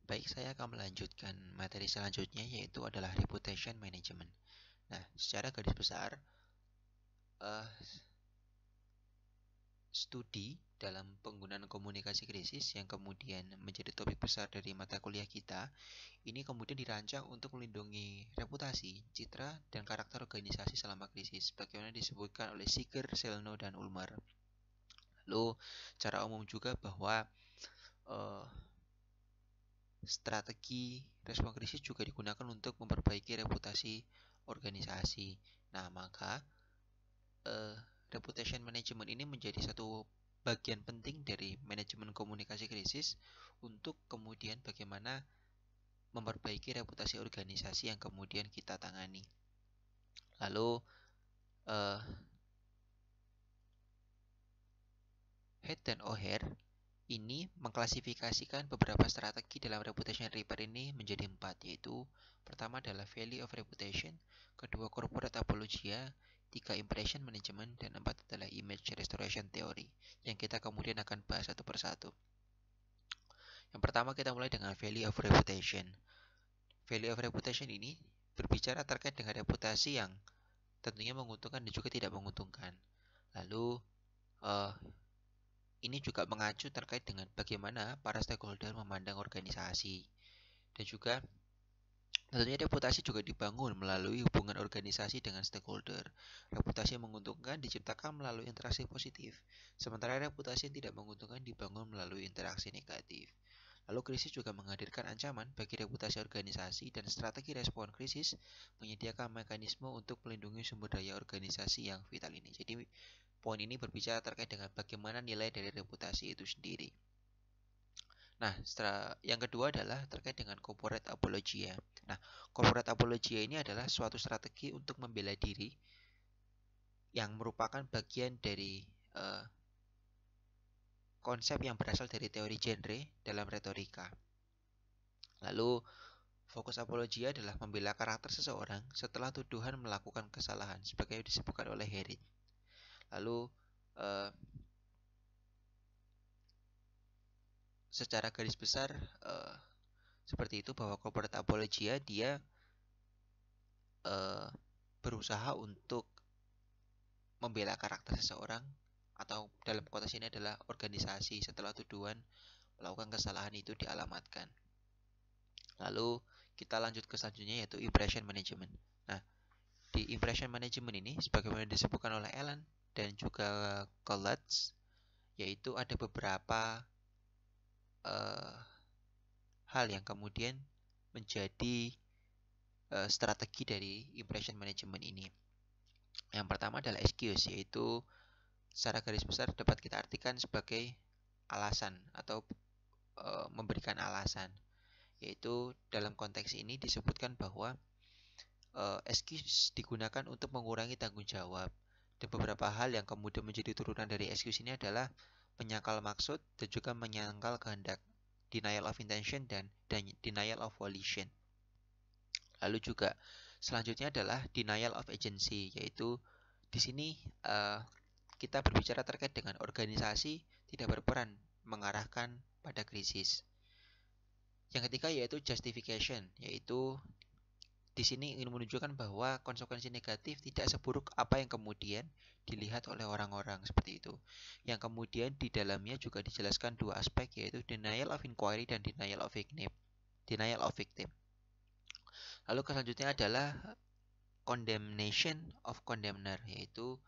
Baik, saya akan melanjutkan materi selanjutnya yaitu adalah reputation management. Nah, secara garis besar, eh, studi dalam penggunaan komunikasi krisis yang kemudian menjadi topik besar dari mata kuliah kita, ini kemudian dirancang untuk melindungi reputasi, citra, dan karakter organisasi selama krisis, bagaimana disebutkan oleh Seeger, Selno, dan Ulmer. Lalu, secara umum juga bahwa eh, strategi respon krisis juga digunakan untuk memperbaiki reputasi organisasi. Nah, maka eh, reputation management ini menjadi satu bagian penting dari manajemen komunikasi krisis untuk kemudian bagaimana memperbaiki reputasi organisasi yang kemudian kita tangani. Lalu eh, Head dan O'Hare ini mengklasifikasikan beberapa strategi dalam reputation repair ini menjadi 4, yaitu pertama adalah value of reputation, kedua corporate apologia, 3 impression management, dan 4 adalah image restoration theory yang kita kemudian akan bahas satu persatu. Yang pertama kita mulai dengan value of reputation. Value of reputation ini berbicara terkait dengan reputasi yang tentunya menguntungkan dan juga tidak menguntungkan. Lalu ini juga mengacu terkait dengan bagaimana para stakeholder memandang organisasi. Dan juga tentunya reputasi juga dibangun melalui hubungan organisasi dengan stakeholder. Reputasi yang menguntungkan diciptakan melalui interaksi positif, sementara reputasi yang tidak menguntungkan dibangun melalui interaksi negatif. Lalu krisis juga menghadirkan ancaman bagi reputasi organisasi dan strategi respon krisis menyediakan mekanisme untuk melindungi sumber daya organisasi yang vital ini. Jadi poin ini berbicara terkait dengan bagaimana nilai dari reputasi itu sendiri. Nah, yang kedua adalah terkait dengan corporate apologia. Nah, corporate apologia ini adalah suatu strategi untuk membela diri yang merupakan bagian dari konsep yang berasal dari teori genre dalam retorika. Lalu, fokus apologia adalah membela karakter seseorang setelah tuduhan melakukan kesalahan, sebagai disebutkan oleh Harry. Lalu, secara garis besar seperti itu, bahwa corporate apologia dia berusaha untuk membela karakter seseorang atau dalam konteks ini adalah organisasi setelah tuduhan melakukan kesalahan itu dialamatkan. Lalu kita lanjut ke selanjutnya yaitu impression management. Nah, di impression management ini sebagaimana disebutkan oleh Ellen dan juga Collins, yaitu ada beberapa hal yang kemudian menjadi strategi dari impression management ini. Yang pertama adalah excuse, yaitu secara garis besar dapat kita artikan sebagai alasan atau memberikan alasan. Yaitu dalam konteks ini disebutkan bahwa excuse digunakan untuk mengurangi tanggung jawab. Dan beberapa hal yang kemudian menjadi turunan dari excuse ini adalah menyangkal maksud dan juga menyangkal kehendak, denial of intention dan denial of volition. Lalu juga selanjutnya adalah denial of agency, yaitu di sini kita berbicara terkait dengan organisasi tidak berperan mengarahkan pada krisis. Yang ketiga yaitu justification, yaitu di sini ingin menunjukkan bahwa konsekuensi negatif tidak seburuk apa yang kemudian dilihat oleh orang-orang seperti itu. Yang kemudian di dalamnya juga dijelaskan dua aspek, yaitu denial of inquiry dan denial of victim. Lalu selanjutnya adalah condemnation of condemner, yaitu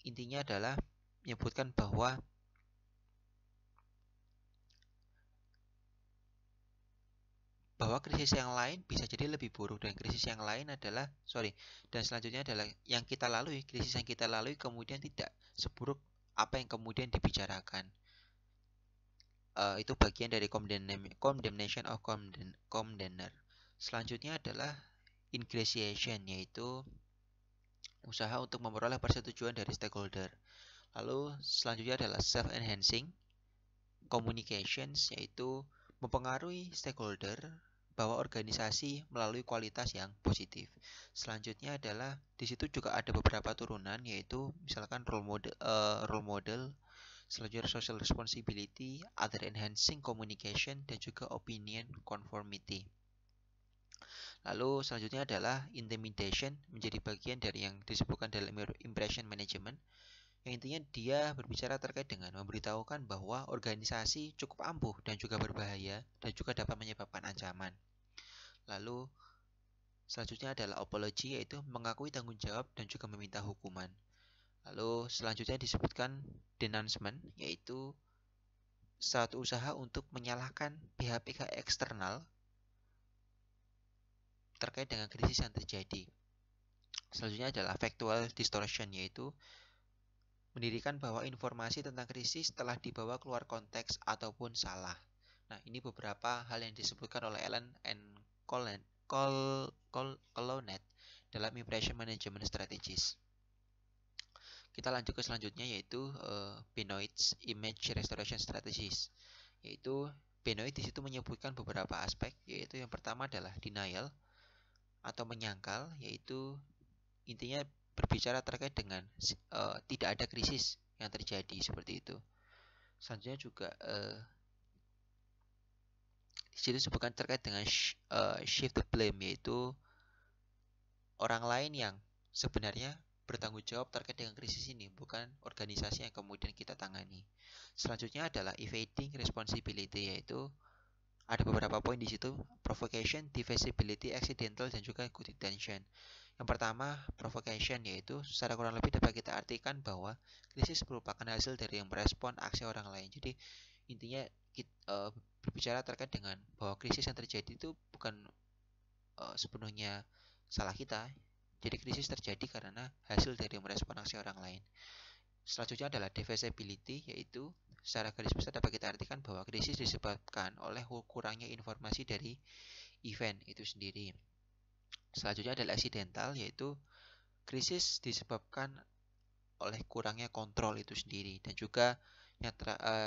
intinya adalah menyebutkan bahwa krisis yang lain bisa jadi lebih buruk, dan krisis yang lain adalah dan selanjutnya adalah krisis yang kita lalui kemudian tidak seburuk apa yang kemudian dibicarakan. Itu bagian dari condemnation of condemner. Selanjutnya adalah ingratiation, yaitu usaha untuk memperoleh persetujuan dari stakeholder. Lalu selanjutnya adalah self-enhancing communications, yaitu mempengaruhi stakeholder bahwa organisasi melalui kualitas yang positif. Selanjutnya adalah di situ juga ada beberapa turunan, yaitu misalkan role model, Selanjutnya social responsibility, other enhancing communication, dan juga opinion conformity. Lalu selanjutnya adalah intimidation, menjadi bagian dari yang disebutkan dalam impression management, yang intinya dia berbicara terkait dengan memberitahukan bahwa organisasi cukup ampuh dan juga berbahaya dan juga dapat menyebabkan ancaman. Lalu selanjutnya adalah apology, yaitu mengakui tanggung jawab dan juga meminta hukuman. Lalu selanjutnya disebutkan denouncement, yaitu suatu usaha untuk menyalahkan pihak-pihak eksternal terkait dengan krisis yang terjadi. Selanjutnya adalah factual distortion, yaitu mendirikan bahwa informasi tentang krisis telah dibawa keluar konteks ataupun salah. Nah, ini beberapa hal yang disebutkan oleh Allen and Colonnet dalam Impression Management Strategies. Kita lanjut ke selanjutnya, yaitu Benoit's Image Restoration Strategies. Yaitu Benoit di situ menyebutkan beberapa aspek, yaitu yang pertama adalah denial atau menyangkal, yaitu intinya berbicara terkait dengan tidak ada krisis yang terjadi seperti itu. Selanjutnya juga di situ disebutkan terkait dengan shift the blame, yaitu orang lain yang sebenarnya bertanggung jawab terkait dengan krisis ini, bukan organisasi yang kemudian kita tangani. Selanjutnya adalah evading responsibility, yaitu ada beberapa poin di situ: provocation, divisibility, accidental, dan juga good intention. Yang pertama, provocation, yaitu secara kurang lebih dapat kita artikan bahwa krisis merupakan hasil dari yang merespon aksi orang lain. Jadi intinya kita berbicara terkait dengan bahwa krisis yang terjadi itu bukan sepenuhnya salah kita. Jadi krisis terjadi karena hasil dari merespon aksi orang lain. Selanjutnya adalah divisibility, yaitu secara garis besar dapat kita artikan bahwa krisis disebabkan oleh kurangnya informasi dari event itu sendiri. Selanjutnya adalah accidental, yaitu krisis disebabkan oleh kurangnya kontrol itu sendiri. Dan juga yang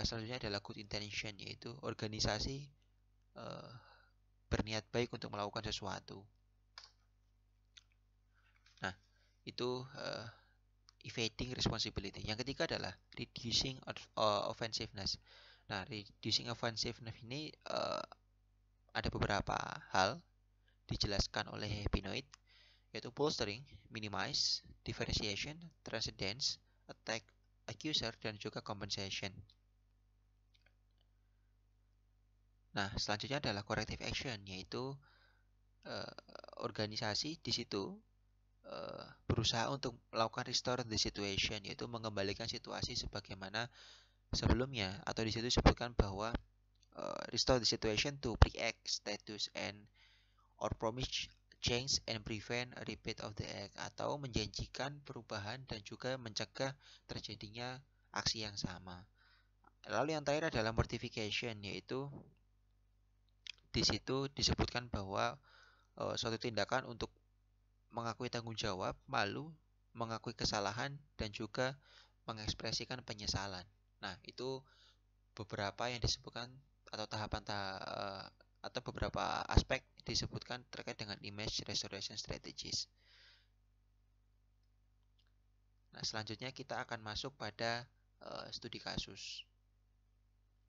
selanjutnya adalah good intention, yaitu organisasi berniat baik untuk melakukan sesuatu. Nah, itu evading responsibility. Yang ketiga adalah reducing offensiveness. Nah, reducing offensiveness ini ada beberapa hal dijelaskan oleh Benoit, yaitu bolstering, minimize, differentiation, transcendence, attack, accuser, dan juga compensation. Nah, selanjutnya adalah corrective action, yaitu organisasi di situ berusaha untuk melakukan restore the situation, yaitu mengembalikan situasi sebagaimana sebelumnya, atau di situ disebutkan bahwa restore the situation to pre-act status and or promise change and prevent a repeat of the act, atau menjanjikan perubahan dan juga mencegah terjadinya aksi yang sama. Lalu yang terakhir adalah mortification, yaitu di situ disebutkan bahwa suatu tindakan untuk mengakui tanggung jawab, malu, mengakui kesalahan, dan juga mengekspresikan penyesalan. Nah, itu beberapa yang disebutkan atau atau beberapa aspek disebutkan terkait dengan image restoration strategies. Nah, selanjutnya kita akan masuk pada studi kasus.